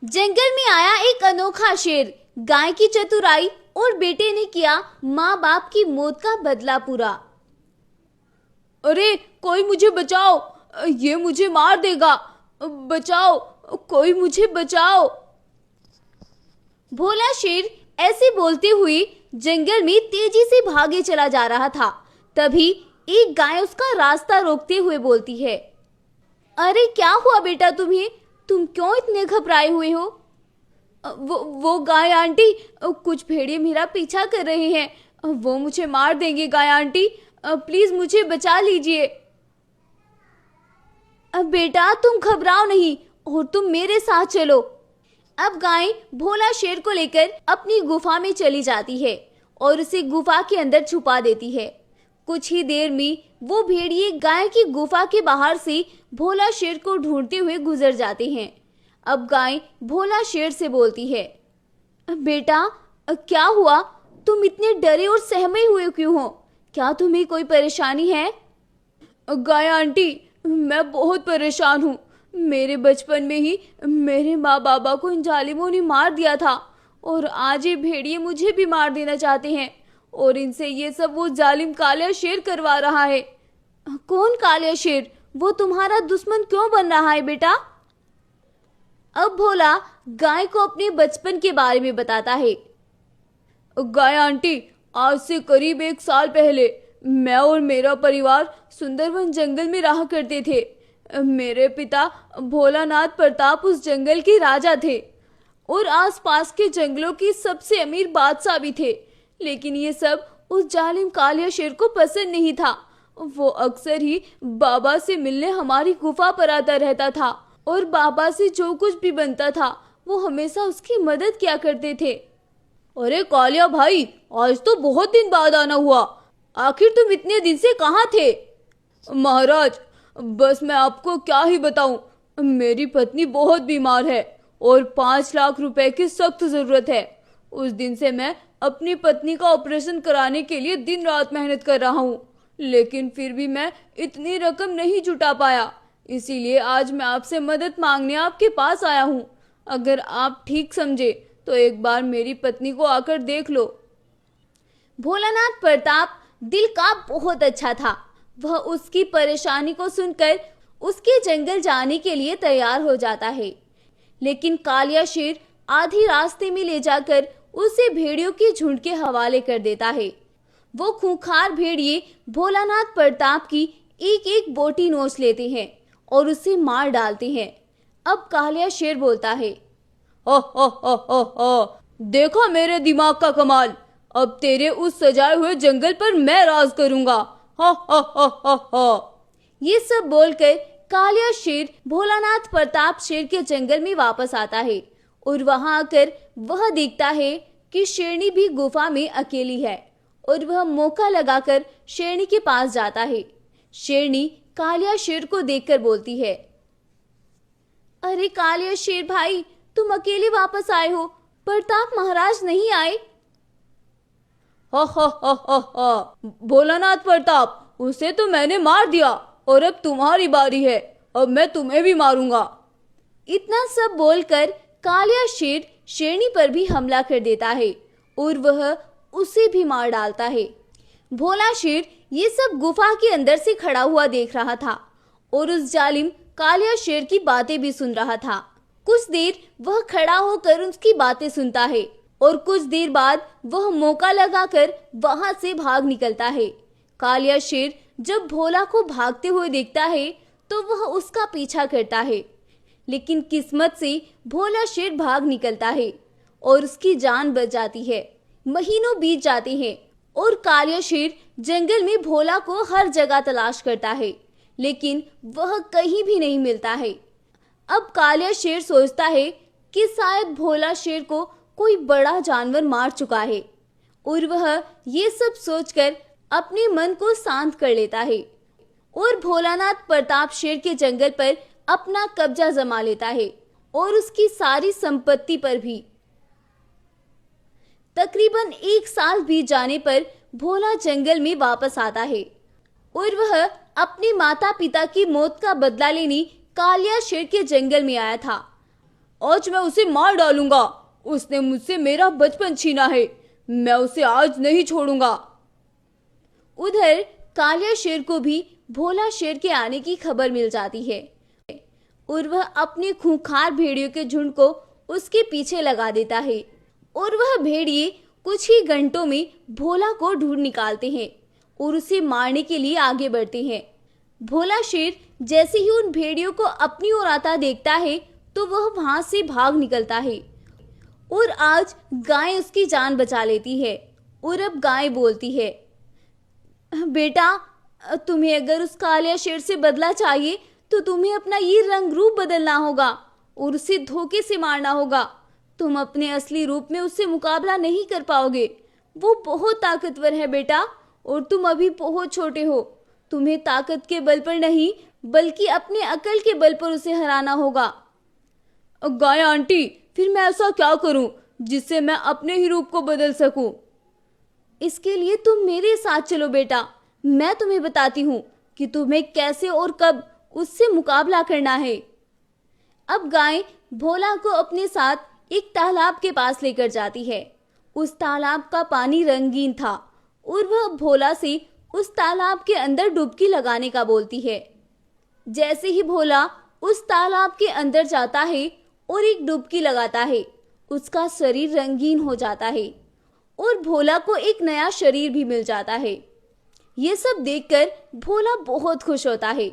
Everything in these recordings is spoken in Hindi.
जंगल में आया एक अनोखा शेर। गाय की चतुराई और बेटे ने किया माँ बाप की मौत का बदला पूरा। अरे कोई मुझे बचाओ, ये मुझे मार देगा। बचाओ, कोई मुझे बचाओ। भोला शेर ऐसे बोलते हुए जंगल में तेजी से भागे चला जा रहा था। तभी एक गाय उसका रास्ता रोकते हुए बोलती है, अरे क्या हुआ बेटा तुम्हें? तुम क्यों इतने घबराए हुए हो? वो गाय आंटी, कुछ भेड़िए मेरा पीछा कर रहे हैं। वो मुझे मार देंगे। गाय आंटी, प्लीज मुझे बचा लीजिए। बेटा तुम घबराओ नहीं और तुम मेरे साथ चलो। अब गाय भोला शेर को लेकर अपनी गुफा में चली जाती है और उसे गुफा के अंदर छुपा देती है। कुछ ही देर में वो भेड़िए गाय की गुफा के बाहर से भोला शेर को ढूंढते हुए गुजर जाते हैं। अब गाय भोला शेर से बोलती है, बेटा क्या हुआ? तुम इतने डरे और सहमे हुए क्यों हो? क्या तुम्हें कोई परेशानी है? गाय आंटी, मैं बहुत परेशान हूँ। मेरे बचपन में ही मेरे माँ बाबा को इन जालिमों ने मार दिया था और आज ये भेड़िए मुझे भी मार देना चाहते हैं और इनसे ये सब वो जालिम कालिया शेर करवा रहा है। कौन कालिया शेर? वो तुम्हारा दुश्मन क्यों बन रहा है बेटा? अब भोला गाय को अपने बचपन के बारे में बताता है। गाय आंटी, आज से करीब 1 साल पहले मैं और मेरा परिवार सुंदरवन जंगल में रहा करते थे। मेरे पिता भोलानाथ प्रताप उस जंगल के राजा थे और आसपास के जंगलों की सबसे अमीर बादशाह भी थे। लेकिन ये सब उस जालिम कालिया शेर को पसंद नहीं था। वो अक्सर ही बाबा से मिलने हमारी गुफा पर आता रहता था और बाबा से जो कुछ भी बनता था वो हमेशा उसकी मदद किया करते थे। अरे कालिया भाई, आज तो बहुत दिन बाद आना हुआ। आखिर तुम इतने दिन से कहाँ थे? महाराज, बस मैं आपको क्या ही बताऊं। मेरी पत्नी बहुत बीमार है और 5 लाख रुपए की सख्त जरूरत है। उस दिन से मैं अपनी पत्नी का ऑपरेशन कराने के लिए दिन रात मेहनत कर रहा हूँ, लेकिन फिर भी मैं इतनी रकम नहीं जुटा पाया। इसीलिए आज मैं आपसे मदद मांगने आपके पास आया हूँ। अगर आप ठीक समझे तो एक बार मेरी पत्नी को आकर देख लो। भोलानाथ प्रताप दिल का बहुत अच्छा था। वह उसकी परेशानी को सुनकर उसके जंगल जाने के लिए तैयार हो जाता है। लेकिन कालिया शेर आधी रास्ते में ले जाकर उसे भेड़ियों के झुंड के हवाले कर देता है। वो खूंखार भेड़िए भोलानाथ प्रताप की एक एक बोटी नोच लेते हैं और उसे मार डालते हैं। अब कालिया शेर बोलता है, हो हो, देखो मेरे दिमाग का कमाल। अब तेरे उस सजाए हुए जंगल पर मैं राज करूंगा। हो हो। ये सब बोलकर कालिया शेर भोलानाथ प्रताप शेर के जंगल में वापस आता है और वहां आकर वह देखता है कि शेरनी भी गुफा में अकेली है और वह मौका लगाकर शेरनी के पास जाता है। शेरनी कालिया शेर को देखकर बोलती है, अरे कालिया शेर भाई, तुम अकेले वापस आए हो, प्रताप महाराज नहीं आए? हो, भोलानाथ प्रताप, उसे तो मैंने मार दिया और अब तुम्हारी बारी है। अब मैं तुम्हें भी मारूंगा। इतना सब बोलकर कालिया शेर शेरनी पर भी हमला कर देता है और वह उसे भी मार डालता है। भोला शेर ये सब गुफा के अंदर से खड़ा हुआ देख रहा था और उस जालिम कालिया शेर की बातें भी सुन रहा था। कुछ देर वह खड़ा होकर उसकी बातें सुनता है और कुछ देर बाद वह मौका लगाकर वहां से भाग निकलता है। कालिया शेर जब भोला को भागते हुए देखता है तो वह उसका पीछा करता है, लेकिन किस्मत से भोला शेर भाग निकलता है और उसकी जान बच जाती है। महीनों बीत जाते हैं और कालिया शेर जंगल में भोला को हर जगह तलाश करता है, लेकिन वह कहीं भी नहीं मिलता है। अब कालिया शेर सोचता है कि शायद भोला शेर को कोई बड़ा जानवर मार चुका है और वह ये सब सोचकर अपने मन को शांत कर लेता है और भोलानाथ प्रताप शेर के जंगल पर अपना कब्जा जमा लेता है और उसकी सारी संपत्ति पर भी। तकरीबन 1 साल बीत जाने पर भोला जंगल में वापस आता है और वह अपने माता पिता की मौत का बदला लेने कालिया शेर के जंगल में आया था। आज मैं उसे मार डालूंगा। उसने मुझसे मेरा बचपन छीना है, मैं उसे आज नहीं छोड़ूंगा। उधर कालिया शेर को भी भोला शेर के आने की खबर मिल जाती है और वह अपने खूंखार भेड़ियों के झुंड को उसके पीछे लगा देता है और वह भेड़िए कुछ ही घंटों में भोला को ढूंढ निकालते हैं और उसे मारने के लिए आगे बढ़ते हैं। भोला शेर जैसे ही उन भेड़ियों को अपनी ओर आता देखता है तो वह वहां से भाग निकलता है और आज गाय उसकी जान बचा लेती है। और अब गाय बोलती है, बेटा, तुम्हें अगर उस कालिया शेर से बदला चाहिए तो तुम्हें अपना ये रंग रूप बदलना होगा और उसे धोखे से मारना होगा। तुम अपने असली रूप में उससे मुकाबला नहीं कर पाओगे। वो बहुत ताकतवर है बेटा, और तुम अभी बहुत छोटे हो। तुम्हें ताकत के बल पर नहीं बल्कि अपने अकल के बल पर उसे हराना होगा। गाय आंटी, फिर मैं ऐसा क्या करूं जिससे मैं अपने ही रूप को बदल सकूं? इसके लिए तुम मेरे साथ चलो बेटा। मैं तुम्हें बताती हूँ कि तुम्हें कैसे और कब उससे मुकाबला करना है। अब गाय भोला को अपने साथ एक तालाब के पास लेकर जाती है। उस तालाब का पानी रंगीन था और वह भोला से उस तालाब के अंदर डुबकी लगाने का बोलती है। जैसे ही भोला उस तालाब के अंदर जाता है और एक डुबकी लगाता है, उसका शरीर रंगीन हो जाता है और भोला को एक नया शरीर भी मिल जाता है। ये सब देखकर भोला बहुत खुश होता है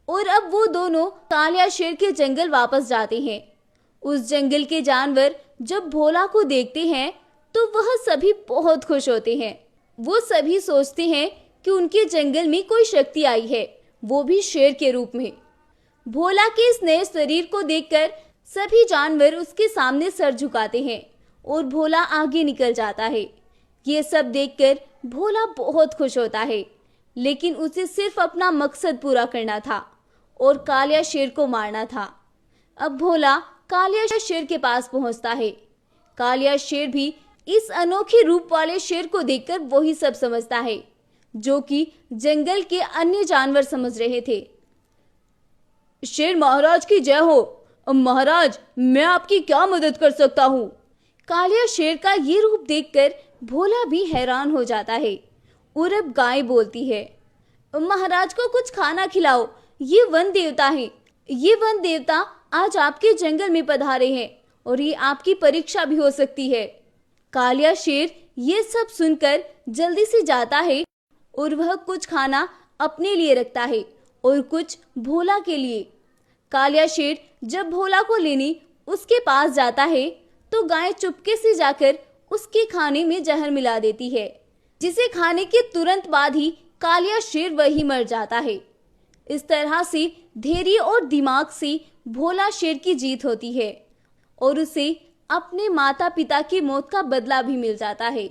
और अब वो दोनों कालिया शेर के जंगल वापस जाते हैं। उस जंगल के जानवर जब भोला को देखते हैं तो वह सभी बहुत खुश होते हैं। वो सभी सोचते हैं कि उनके जंगल में कोई शक्ति आई है, वो भी शेर के रूप में। भोला के इस नए शरीर को देखकर सभी जानवर उसके सामने सर झुकाते हैं और भोला आगे निकल जाता है। ये सब देखकर भोला बहुत खुश होता है, लेकिन उसे सिर्फ अपना मकसद पूरा करना था और कालिया शेर को मारना था। अब भोला कालिया शेर के पास पहुंचता है। कालिया शेर भी इस अनोखे रूप वाले शेर को देखकर वही सब समझता है जो कि जंगल के अन्य जानवर समझ रहे थे। शेर महाराज की जय हो। महाराज, मैं आपकी क्या मदद कर सकता हूँ? कालिया शेर का ये रूप देखकर भोला भी हैरान हो जाता है। और अब गाय बोलती है, महाराज को कुछ खाना खिलाओ, ये वन देवता है। ये वन देवता आज आपके जंगल में पधारे हैं और ये आपकी परीक्षा भी हो सकती है। कालिया शेर ये सब सुनकर जल्दी से जाता है और वह कुछ खाना अपने लिए रखता है और कुछ भोला के लिए। कालिया शेर जब भोला को लेने उसके पास जाता है तो गाय चुपके से जाकर उसके खाने में जहर मिला देती है, जिसे खाने के तुरंत बाद ही कालिया शेर वही मर जाता है। इस तरह से धैर्य और दिमाग से भोला शेर की जीत होती है और उसे अपने माता पिता की मौत का बदला भी मिल जाता है।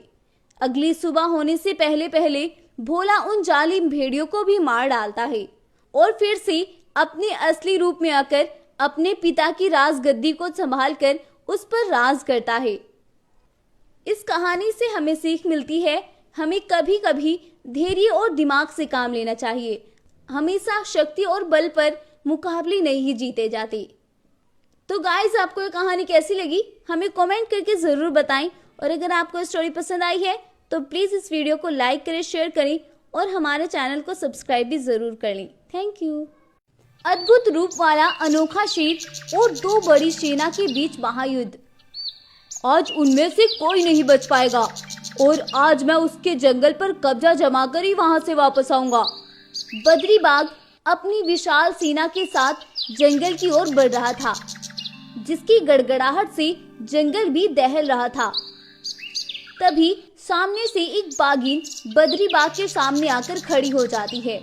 अगली सुबह होने से पहले पहले भोला उन जालिम भेड़ियों को भी मार डालता है और फिर से अपने असली रूप में आकर अपने पिता की राजगद्दी को संभालकर उस पर राज करता है। इस कहानी से हमें सीख मिलती है, हमें कभी कभी धैर्य और दिमाग से काम लेना चाहिए। हमेशा शक्ति और बल पर मुकाबले नहीं ही जीते जाते। तो गाइस, आपको ये कहानी कैसी लगी हमें कमेंट करके ज़रूर बताएं और अगर आपको स्टोरी पसंद आई है तो प्लीज़ इस वीडियो को लाइक करें, शेयर करें और हमारे चैनल को सब्सक्राइब भी ज़रूर कर लें। Thank you. अद्भुत रूप वाला अनोखा शेर और दो बड़ी सेना के बीच महायुद्ध। आज उनमें से कोई नहीं बच पाएगा और आज मैं उसके जंगल पर कब्जा जमा कर ही वहां से वापस आऊंगा। बद्री बाघ अपनी विशाल सेना के साथ जंगल की ओर बढ़ रहा था, जिसकी गड़गड़ाहट से जंगल भी दहल रहा था। तभी सामने से एक बाघिन बद्री बाघ के सामने आकर खड़ी हो जाती है,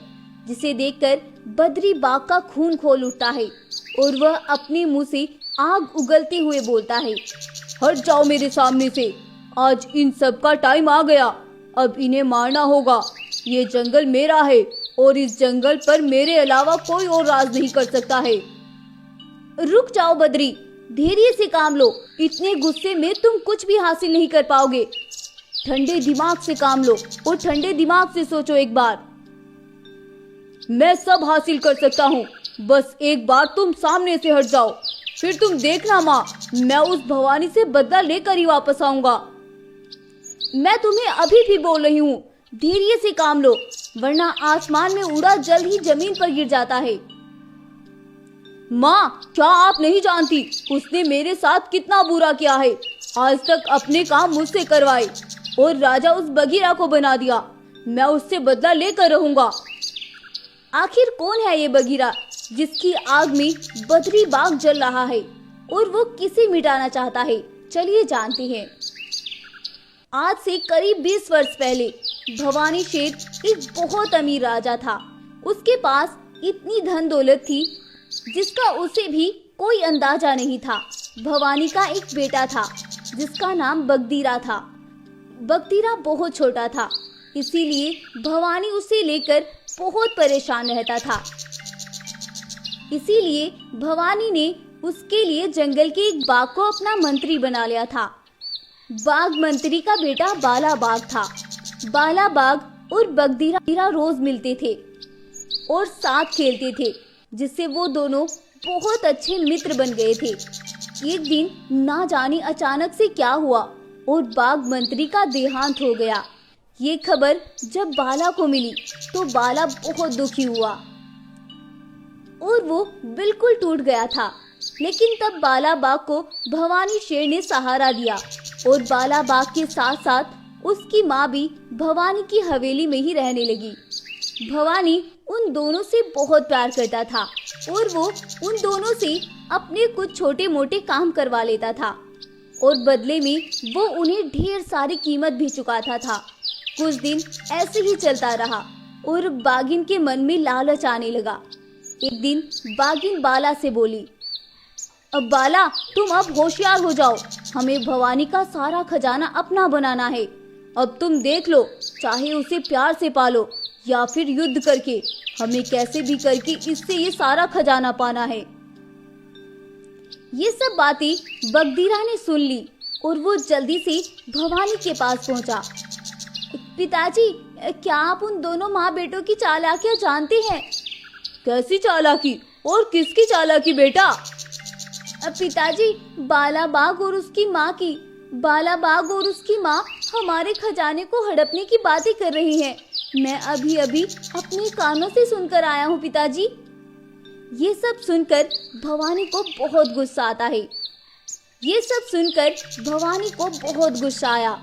जिसे देखकर बद्री बाघ का खून खोल उठता है और वह अपने मुंह से आग उगलते हुए बोलता है, हट जाओ मेरे सामने से। आज इन सब का टाइम आ गया, अब इन्हें मारना होगा। ये जंगल मेरा है और इस जंगल पर मेरे अलावा कोई और राज नहीं कर सकता है। रुक जाओ बद्री, धैर्य से काम लो। इतने गुस्से में तुम कुछ भी हासिल नहीं कर पाओगे। ठंडे दिमाग से काम लो और ठंडे दिमाग से सोचो एक बार। मैं सब हासिल कर सकता हूँ, बस एक बार तुम सामने से हट जाओ। फिर तुम देखना माँ, मैं उस भवानी से बदला लेकर ही वापस आऊंगा। मैं तुम्हें अभी भी बोल रही हूँ, धैर्य से काम लो, वरना आसमान में उड़ा जल ही जमीन पर गिर जाता है। माँ, क्या आप नहीं जानती उसने मेरे साथ कितना बुरा किया है। आज तक अपने काम मुझसे करवाए और राजा उस बगीरा को बना दिया। मैं उससे बदला लेकर रहूंगा। आखिर कौन है ये बगीरा जिसकी आग में बदरी बाग जल रहा है और वो किसे मिटाना चाहता है? चलिए जानते हैं। आज से करीब 20 वर्ष पहले भवानी शेर एक बहुत अमीर राजा था। उसके पास इतनी धन दौलत थी जिसका उसे भी कोई अंदाजा नहीं था। भवानी का एक बेटा था जिसका नाम बगदीरा था। बगदीरा बहुत छोटा था, इसीलिए भवानी उसे लेकर बहुत परेशान रहता था। इसीलिए भवानी ने उसके लिए जंगल के एक बाघ को अपना मंत्री बना लिया था। बाघ मंत्री का बेटा बाला बाघ था। बाला बाघ और बगदीरा रोज मिलते थे और साथ खेलते थे, जिससे वो दोनों बहुत अच्छे मित्र बन गए थे। एक दिन ना जाने अचानक से क्या हुआ और बाघ मंत्री का देहांत हो गया। ये खबर जब बाला को मिली तो बाला बहुत दुखी हुआ और वो बिल्कुल टूट गया था। लेकिन तब बाला बाघ को भवानी शेर ने सहारा दिया और बाला बाघ के साथ साथ उसकी माँ भी भवानी की हवेली में ही रहने लगी। भवानी उन दोनों से बहुत प्यार करता था और वो उन दोनों से अपने कुछ छोटे मोटे काम करवा लेता था और बदले में वो उन्हें ढेर सारी कीमत भी चुकाता था। कुछ दिन ऐसे ही चलता रहा और बाघिन के मन में लालच आने लगा। एक दिन बाघिन बाला से बोली, अब बाला, तुम अब होशियार हो जाओ, हमें भवानी का सारा खजाना अपना बनाना है। अब तुम देख लो, चाहे उसे प्यार से पालो या फिर युद्ध करके, हमें कैसे भी करके इससे ये सारा खजाना पाना है। ये सब बातें बगदीरा ने सुन ली और वो जल्दी से भवानी के पास पहुंचा। पिताजी, क्या आप उन दोनों माँ बेटों की चालाकियां जानते हैं? कैसी चालाकी और किसकी चालाकी बेटा? पिताजी, बाला बाघ और उसकी माँ की। बाला बाघ और उसकी माँ हमारे खजाने को हड़पने की बातें कर रही हैं। मैं अभी अभी अपने कानों से सुनकर आया हूँ पिताजी। ये सब सुनकर भवानी को बहुत गुस्सा आता है। ये सब सुनकर भवानी को बहुत गुस्सा आया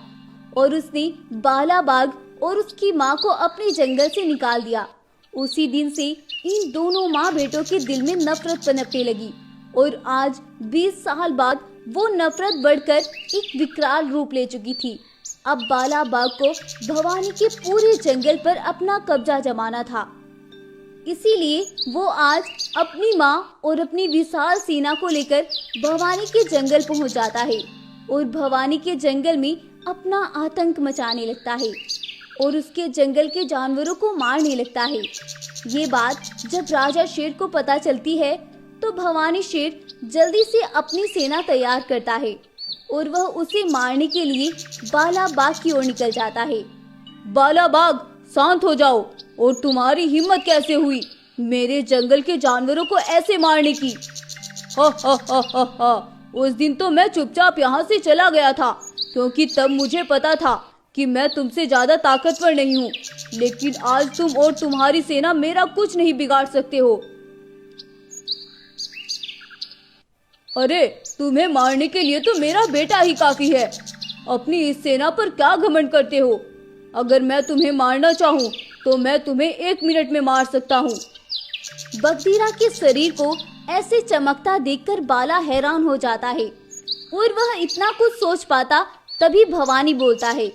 और उसने बाला बाघ और उसकी माँ को अपने जंगल से निकाल दिया। उसी दिन से इन दोनों माँ बेटों के दिल में नफरत पनपने लगी और आज 20 साल बाद वो नफरत बढ़कर एक विकराल रूप ले चुकी थी। अब बाला बाघ को भवानी के पूरे जंगल पर अपना कब्जा जमाना था। इसीलिए वो आज अपनी माँ और अपनी विशाल सेना को लेकर भवानी के जंगल पहुंच जाता है और भवानी के जंगल में अपना आतंक मचाने लगता है और उसके जंगल के जानवरों को मारने लगता है। ये बात जब राजा शेर को पता चलती है तो भवानी शेर जल्दी से अपनी सेना तैयार करता है और वह उसे मारने के लिए बाला बाघ की ओर निकल जाता है। बाला बाघ, शांत हो जाओ। और तुम्हारी हिम्मत कैसे हुई मेरे जंगल के जानवरों को ऐसे मारने की? हा हा हा हा हा। उस दिन तो मैं चुपचाप यहाँ से चला गया था क्योंकि तब मुझे पता था कि मैं तुमसे ज्यादा ताकतवर नहीं हूँ। लेकिन आज तुम और तुम्हारी सेना मेरा कुछ नहीं बिगाड़ सकते हो। अरे, तुम्हें मारने के लिए तो मेरा बेटा ही काफी है। अपनी इस सेना पर क्या घमंड करते हो? अगर मैं तुम्हें मारना चाहूँ तो मैं तुम्हें 1 मिनट में मार सकता हूँ। बगदीरा के शरीर को ऐसे चमकता देखकर बाला हैरान हो जाता है और वह इतना कुछ सोच पाता तभी भवानी बोलता है,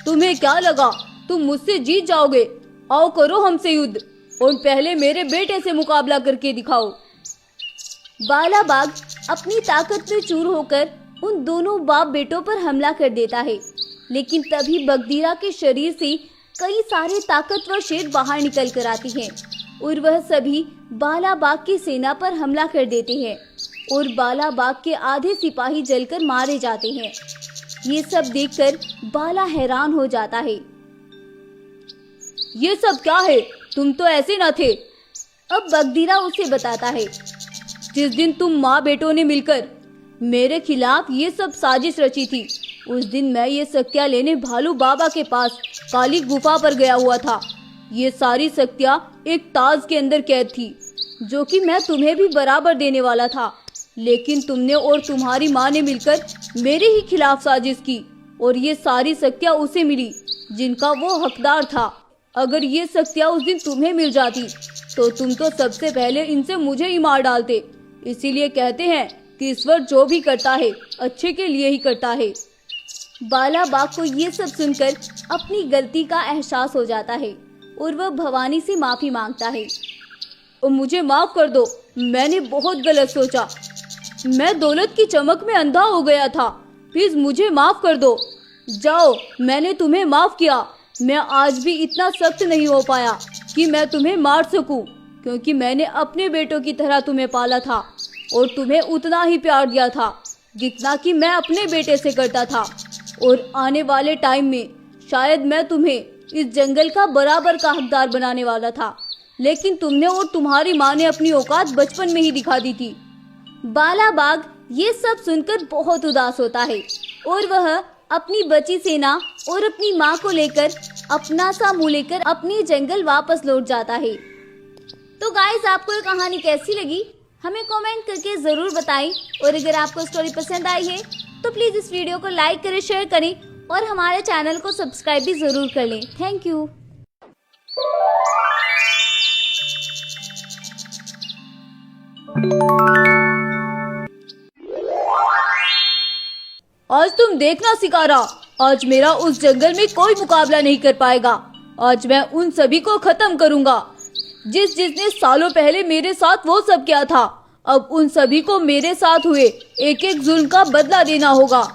तुम्हें क्या लगा तुम मुझसे जीत जाओगे? आओ करो हमसे युद्ध और पहले मेरे बेटे से मुकाबला करके दिखाओ। बाला बाघ अपनी ताकत में चूर होकर उन दोनों बाप बेटों पर हमला कर देता है। लेकिन तभी बगदीरा के शरीर से कई सारे ताकतवर शेर बाहर निकल कर आते हैं और वह सभी बाला बाघ की सेना पर हमला कर देते हैं और बाला बाघ के आधे सिपाही जलकर मारे जाते हैं। ये सब देखकर बाला हैरान हो जाता है। ये सब क्या है? तुम तो ऐसे न थे। अब बगदीरा उसे बताता है, जिस दिन तुम माँ बेटों ने मिलकर मेरे खिलाफ ये सब साजिश रची थी, उस दिन मैं ये शक्तियाँ लेने भालू बाबा के पास काली गुफा पर गया हुआ था। ये सारी शक्तियाँ एक ताज के अंदर कैद थी, जो कि मैं तुम्हें भी बराबर देने वाला था, लेकिन तुमने और तुम्हारी माँ ने मिलकर मेरे ही खिलाफ साजिश की और ये सारी शक्तियाँ उसे मिली जिनका वो हकदार था। अगर ये शक्तियाँ उस दिन तुम्हें मिल जाती तो तुम तो सबसे पहले इनसे मुझे ही मार डालते। इसीलिए कहते हैं कि ईश्वर जो भी करता है अच्छे के लिए ही करता है। बाला बाघ को ये सब सुनकर अपनी गलती का एहसास हो जाता है और वह भवानी से माफी मांगता है। मुझे माफ कर दो, मैंने बहुत गलत सोचा। मैं दौलत की चमक में अंधा हो गया था, प्लीज मुझे माफ कर दो। जाओ, मैंने तुम्हें माफ किया। मैं आज भी इतना सख्त नहीं हो पाया कि मैं तुम्हें मार सकूं, क्योंकि मैंने अपने बेटों की तरह तुम्हें पाला था और तुम्हें उतना ही प्यार दिया था जितना कि मैं अपने बेटे से करता था। और आने वाले टाइम में शायद मैं तुम्हें इस जंगल का बराबर का हकदार बनाने वाला था, लेकिन तुमने और तुम्हारी माँ ने अपनी औकात बचपन में ही दिखा दी थी। बाला बाघ ये सब सुनकर बहुत उदास होता है और वह अपनी बची सेना और अपनी माँ को लेकर अपना सा मुंह लेकर अपनी जंगल वापस लौट जाता है। तो गाइस, आपको ये कहानी कैसी लगी हमें कमेंट करके जरूर बताएं, और अगर आपको स्टोरी पसंद आई है तो प्लीज इस वीडियो को लाइक करें, शेयर करें और हमारे चैनल को सब्सक्राइब भी जरूर कर लें। Thank you. आज तुम देखना शिकारा, आज मेरा उस जंगल में कोई मुकाबला नहीं कर पाएगा। आज मैं उन सभी को खत्म करूंगा जिसने सालों पहले मेरे साथ वो सब किया था। अब उन सभी को मेरे साथ हुए एक एक जुल्म का बदला देना होगा।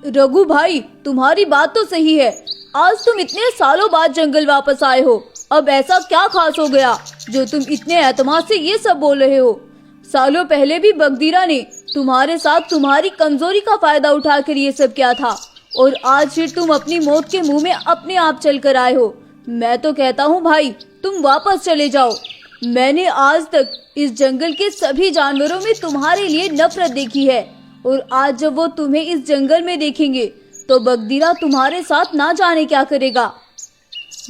रघु भाई, तुम्हारी बात तो सही है। आज तुम इतने सालों बाद जंगल वापस आए हो, अब ऐसा क्या खास हो गया जो तुम इतने एतमाद से ये सब बोल रहे हो? सालों पहले भी बगदीरा ने तुम्हारे साथ तुम्हारी कमजोरी का फायदा उठाकर ये सब किया था, और आज फिर तुम अपनी मौत के मुंह में अपने आप चल कर आए हो। मैं तो कहता हूँ भाई, तुम वापस चले जाओ। मैंने आज तक इस जंगल के सभी जानवरों में तुम्हारे लिए नफरत देखी है, और आज जब वो तुम्हें इस जंगल में देखेंगे तो बगदीरा तुम्हारे साथ ना जाने क्या करेगा।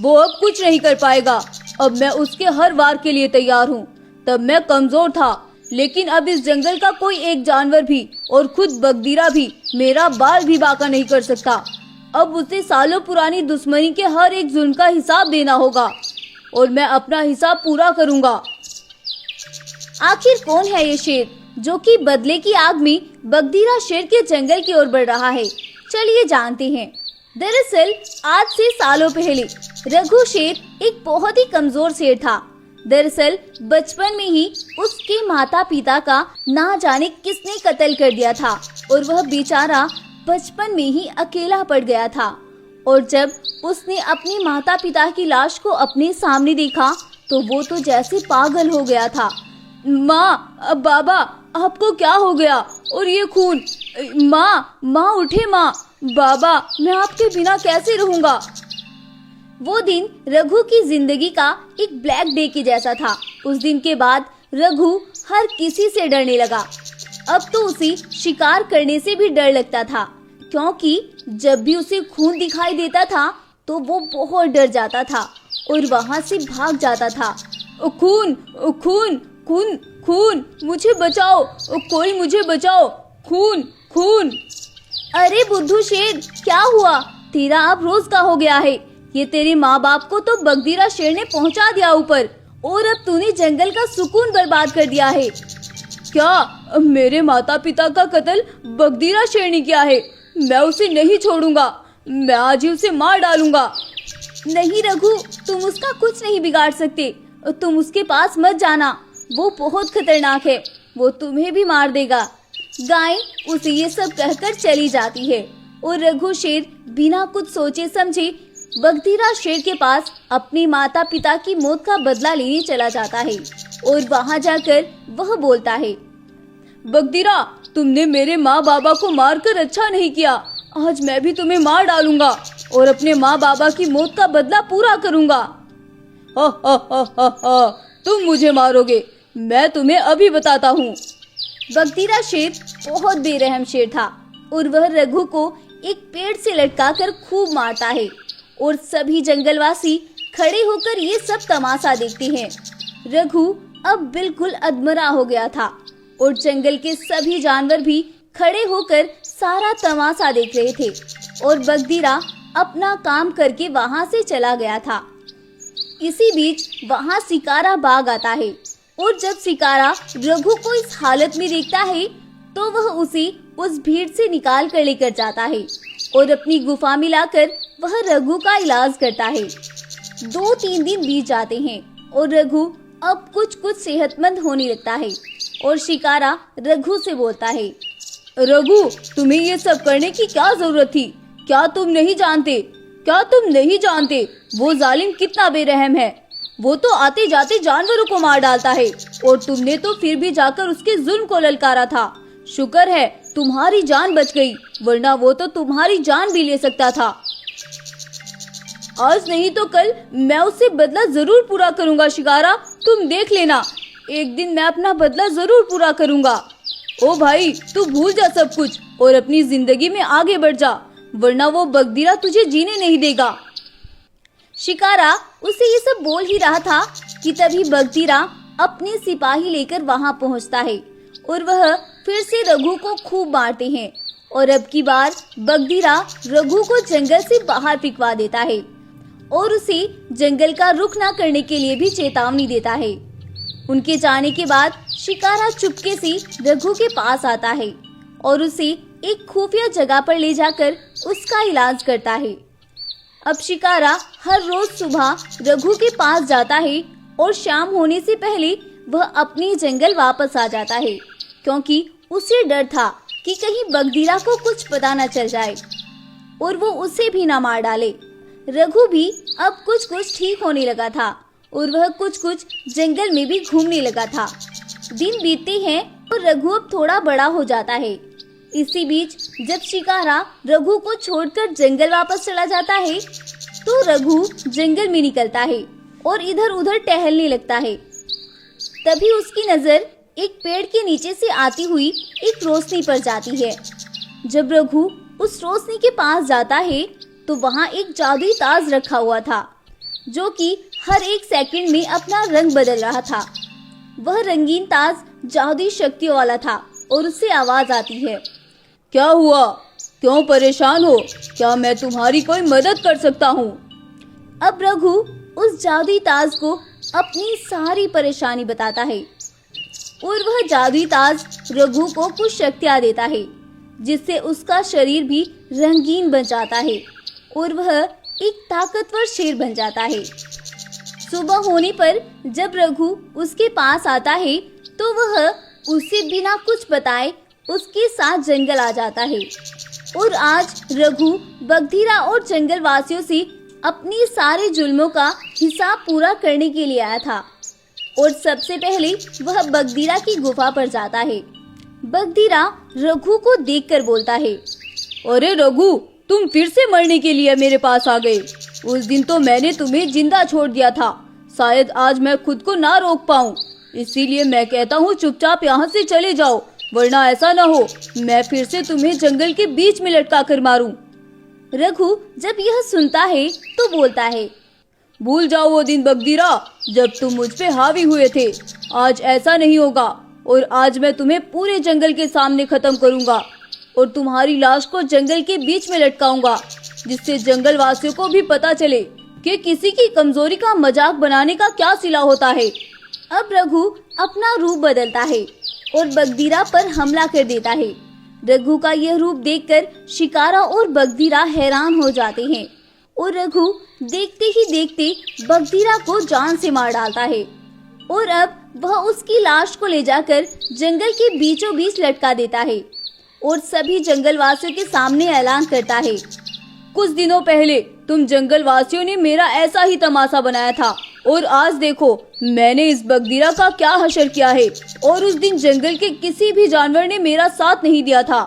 वो अब कुछ नहीं कर पाएगा। अब मैं उसके हर वार के लिए तैयार हूँ। तब मैं कमजोर था, लेकिन अब इस जंगल का कोई एक जानवर भी और खुद बगदीरा भी मेरा बाल भी बांका नहीं कर सकता। अब उसे सालों पुरानी दुश्मनी के हर एक जुल्म का हिसाब देना होगा, और मैं अपना हिसाब पूरा करूंगा। आखिर कौन है ये शेर जो कि बदले की आग में बगदीरा शेर के जंगल की ओर बढ़ रहा है? चलिए जानते हैं। दरअसल आज से सालों पहले रघु शेर एक बहुत ही कमजोर शेर था। दरअसल बचपन में ही उसके माता पिता का ना जाने किसने कत्ल कर दिया था, और वह बेचारा बचपन में ही अकेला पड़ गया था। और जब उसने अपने माता पिता की लाश को अपने सामने देखा तो वो तो जैसे पागल हो गया था। माँ, बाबा, आपको क्या हो गया? और ये खून? माँ उठे। माँ, बाबा, मैं आपके बिना कैसे रहूंगा? वो दिन रघु की जिंदगी का एक ब्लैक डे की जैसा था। उस दिन के बाद रघु हर किसी से डरने लगा। अब तो उसे शिकार करने से भी डर लगता था, क्योंकि जब भी उसे खून दिखाई देता था तो वो बहुत डर जाता था और वहां से भाग जाता था। खून, खून, खून, खून, मुझे बचाओ, कोई मुझे बचाओ, खून, खून। अरे बुद्धू शेर, क्या हुआ? तेरा अब रोज का हो गया है। ये तेरे माँ बाप को तो बगदीरा शेर ने पहुंचा दिया ऊपर, और अब तूने जंगल का सुकून बर्बाद कर दिया है। क्या मेरे माता पिता का कत्ल बगदीरा शेर ने किया है? मैं उसे नहीं छोड़ूंगा। मैं आज ही उसे मार डालूंगा। नहीं रघु, तुम उसका कुछ नहीं बिगाड़ सकते। तुम उसके पास मत जाना, वो बहुत खतरनाक है। वो तुम्हें भी मार देगा। गाय उसे ये सब कहकर चली जाती है, और रघु शेर बिना कुछ सोचे समझे बगदीरा शेर के पास अपने माता पिता की मौत का बदला लेने चला जाता है। और वहां जाकर वह बोलता है, बगदीरा, तुमने मेरे माँ बाबा को मारकर अच्छा नहीं किया। आज मैं भी तुम्हें मार डालूंगा और अपने माँ बाबा की मौत का बदला पूरा करूंगा। हा, तुम मुझे मारोगे? मैं तुम्हें अभी बताता हूँ। बगदीरा शेर बहुत बेरहम शेर था और वह रघु को एक पेड़ से लटकाकर खूब मारता है और सभी जंगलवासी खड़े होकर ये सब तमाशा देखते हैं। रघु अब बिल्कुल अधमरा हो गया था और जंगल के सभी जानवर भी खड़े होकर सारा तमाशा देख रहे थे और बगदीरा अपना काम करके वहां से चला गया था। इसी बीच वहां शिकारा बाग आता है और जब शिकारा रघु को इस हालत में देखता है तो वह उसे उस भीड़ से निकाल कर लेकर जाता है और अपनी गुफा में लाकर वह रघु का इलाज करता है। 2-3 दिन बीत जाते हैं और रघु अब कुछ सेहतमंद होने लगता है और शिकारा रघु से बोलता है, रघु, तुम्हें ये सब करने की क्या जरूरत थी? क्या तुम नहीं जानते वो जालिम कितना बेरहम है? वो तो आते जाते जानवरों को मार डालता है और तुमने तो फिर भी जाकर उसके जुल्म को ललकारा था। शुक्र है तुम्हारी जान बच गई, वरना वो तो तुम्हारी जान भी ले सकता था। आज नहीं तो कल मैं उससे बदला जरूर पूरा करूंगा शिकारा, तुम देख लेना, एक दिन मैं अपना बदला जरूर पूरा करूंगा। ओ भाई, तू भूल जा सब कुछ और अपनी जिंदगी में आगे बढ़ जा, वरना वो बगदीरा तुझे जीने नहीं देगा। शिकारा उसे ये सब बोल ही रहा था कि तभी बगदीरा अपने सिपाही लेकर वहां पहुंचता है और वह फिर से रघु को खूब मारते हैं और अब की बार बगदीरा रघु को जंगल से बाहर फिकवा देता है और उसे जंगल का रुख न करने के लिए भी चेतावनी देता है। उनके जाने के बाद शिकारा चुपके से रघु के पास आता है और उसे एक खुफिया जगह पर ले जाकर उसका इलाज करता है। अब शिकारा हर रोज सुबह रघु के पास जाता है और शाम होने से पहले वह अपने जंगल वापस आ जाता है, क्योंकि उसे डर था कि कहीं बगदीरा को कुछ पता न चल जाए और वो उसे भी न मार डाले। रघु भी अब कुछ ठीक होने लगा था और वह कुछ जंगल में भी घूमने लगा था। दिन बीतते हैं और रघु अब थोड़ा बड़ा हो जाता है। इसी बीच जब शिकारा रघु को छोड़कर जंगल वापस चला जाता है तो रघु जंगल में निकलता है और इधर उधर टहलने लगता है। तभी उसकी नजर एक पेड़ के नीचे से आती हुई एक रोशनी पर जाती है। जब रघु उस रोशनी के पास जाता है तो वहाँ एक जादुई ताज रखा हुआ था जो कि हर एक सेकंड में अपना रंग बदल रहा था। वह रंगीन ताज जादुई शक्तियों वाला था और उससे आवाज आती है, क्या हुआ? क्यों परेशान हो? क्या मैं तुम्हारी कोई मदद कर सकता हूँ? अब रघु उस जादुई ताज को अपनी सारी परेशानी बताता है और वह जादुई ताज रघु को कुछ शक्तियाँ देता है जिससे उसका शरीर भी रंगीन बन जाता है और वह एक ताकतवर शेर बन जाता है। सुबह होने पर जब रघु उसके पास आता है तो वह उसे बिना कुछ बताए उसके साथ जंगल आ जाता है और आज रघु बगदीरा और जंगल वासियों से अपने सारे जुल्मों का हिसाब पूरा करने के लिए आया था और सबसे पहले वह बगदीरा की गुफा पर जाता है। बगदीरा रघु को देखकर बोलता है, अरे रघु, तुम फिर से मरने के लिए मेरे पास आ गए। उस दिन तो मैंने तुम्हें जिंदा छोड़ दिया था, शायद आज मैं खुद को ना रोक पाऊँ, इसीलिए मैं कहता हूँ चुपचाप यहाँ से चले जाओ, वरना ऐसा न हो मैं फिर से तुम्हें जंगल के बीच में लटका कर मारूं। रघु जब यह सुनता है तो बोलता है, भूल जाओ वो दिन बगदीरा जब तुम मुझ पे हावी हुए थे। आज ऐसा नहीं होगा और आज मैं तुम्हें पूरे जंगल के सामने खत्म करूंगा और तुम्हारी लाश को जंगल के बीच में लटकाऊंगा, जिससे जंगल वासियों को भी पता चले कि किसी की कमजोरी का मजाक बनाने का क्या सिला होता है। अब रघु अपना रूप बदलता है और बगदीरा पर हमला कर देता है। रघु का यह रूप देखकर शिकारा और बगदीरा हैरान हो जाते हैं और रघु देखते ही देखते बगदीरा को जान से मार डालता है और अब वह उसकी लाश को ले जाकर जंगल के बीचों बीच लटका देता है और सभी जंगल वासियों के सामने ऐलान करता है, कुछ दिनों पहले तुम जंगल वासियों ने मेरा ऐसा ही तमाशा बनाया था और आज देखो मैंने इस बगदीरा का क्या हशर किया है। और उस दिन जंगल के किसी भी जानवर ने मेरा साथ नहीं दिया था,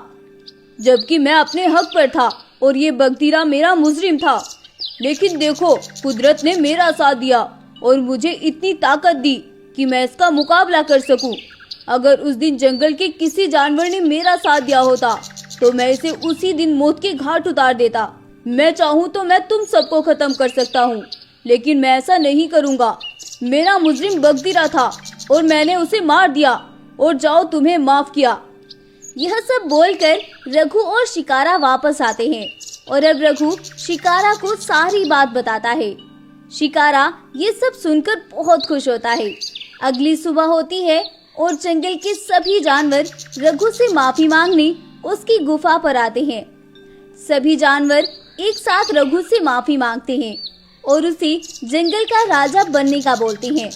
जबकि मैं अपने हक पर था और ये बगदीरा मेरा मुजरिम था। लेकिन देखो कुदरत ने मेरा साथ दिया और मुझे इतनी ताकत दी कि मैं इसका मुकाबला कर सकूं। अगर उस दिन जंगल के किसी जानवर ने मेरा साथ दिया होता तो मैं इसे उसी दिन मौत के घाट उतार देता। मैं चाहूं तो मैं तुम सबको खत्म कर सकता हूं, लेकिन मैं ऐसा नहीं करूंगा। मेरा मुजरिम बगदीरा था और मैंने उसे मार दिया, और जाओ तुम्हें माफ किया। यह सब बोलकर रघु और शिकारा वापस आते हैं और अब रघु शिकारा को सारी बात बताता है। शिकारा ये सब सुनकर बहुत खुश होता है। अगली सुबह होती है और जंगल के सभी जानवर रघु से माफी मांगने उसकी गुफा पर आते हैं। सभी जानवर एक साथ रघु से माफी मांगते हैं और उसे जंगल का राजा बनने का बोलते हैं।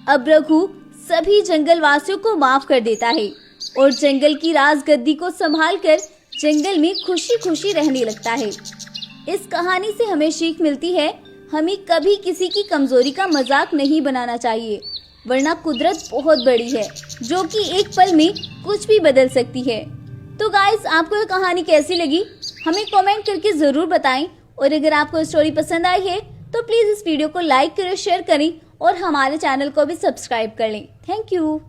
अब रघु सभी जंगल वासियों को माफ कर देता है और जंगल की राजगद्दी को संभालकर जंगल में खुशी खुशी रहने लगता है। इस कहानी से हमें सीख मिलती है, हमें कभी किसी की कमजोरी का मजाक नहीं बनाना चाहिए, वरना कुदरत बहुत बड़ी है जो कि एक पल में कुछ भी बदल सकती है। तो गाइस, आपको यह कहानी कैसी लगी हमें कमेंट करके जरूर बताएं, और अगर आपको स्टोरी पसंद आई है तो प्लीज इस वीडियो को लाइक करें, शेयर करें और हमारे चैनल को भी सब्सक्राइब कर लें। Thank you.